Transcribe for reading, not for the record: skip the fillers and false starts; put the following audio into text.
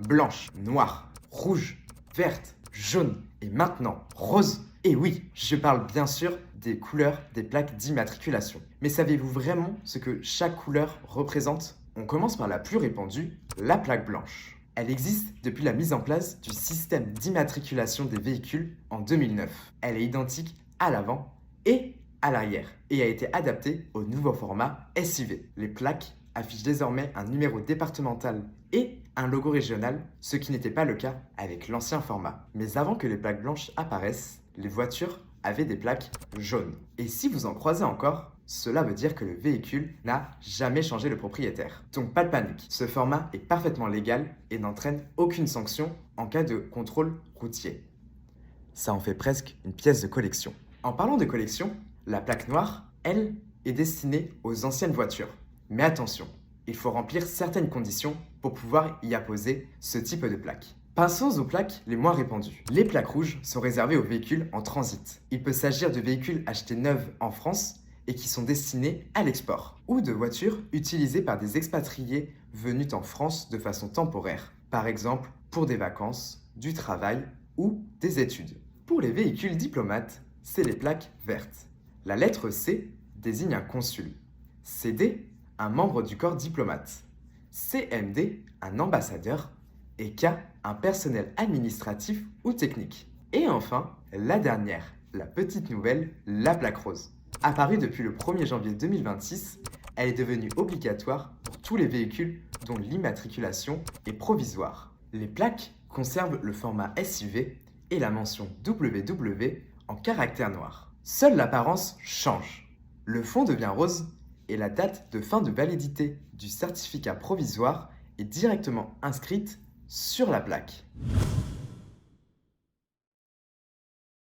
blanche, noire, rouge, verte, jaune et maintenant rose. Et oui, je parle bien sûr des couleurs des plaques d'immatriculation. Mais savez-vous vraiment ce que chaque couleur représente? On commence par la plus répandue, la plaque blanche. Elle existe depuis la mise en place du système d'immatriculation des véhicules en 2009. Elle est identique à l'avant et à l'arrière et a été adaptée au nouveau format SUV. Les plaques affichent désormais un numéro départemental et un logo régional, ce qui n'était pas le cas avec l'ancien format. Mais avant que les plaques blanches apparaissent, les voitures avaient des plaques jaunes. Et si vous en croisez encore, cela veut dire que le véhicule n'a jamais changé de propriétaire. Donc pas de panique, ce format est parfaitement légal et n'entraîne aucune sanction en cas de contrôle routier. Ça en fait presque une pièce de collection. En parlant de collection, la plaque noire, elle, est destinée aux anciennes voitures. Mais attention, il faut remplir certaines conditions pour pouvoir y apposer ce type de plaque. Passons aux plaques les moins répandues. Les plaques rouges sont réservées aux véhicules en transit. Il peut s'agir de véhicules achetés neufs en France et qui sont destinés à l'export, ou de voitures utilisées par des expatriés venus en France de façon temporaire, par exemple pour des vacances, du travail ou des études. Pour les véhicules diplomates, c'est les plaques vertes. La lettre C désigne un consul, CD un membre du corps diplomate, CMD un ambassadeur et K un personnel administratif ou technique. Et enfin, la dernière, la petite nouvelle, la plaque rose. Apparue depuis le 1er janvier 2026, elle est devenue obligatoire pour tous les véhicules dont l'immatriculation est provisoire. Les plaques conservent le format SUV et la mention WW en caractère noir. Seule l'apparence change. Le fond devient rose et la date de fin de validité du certificat provisoire est directement inscrite sur la plaque.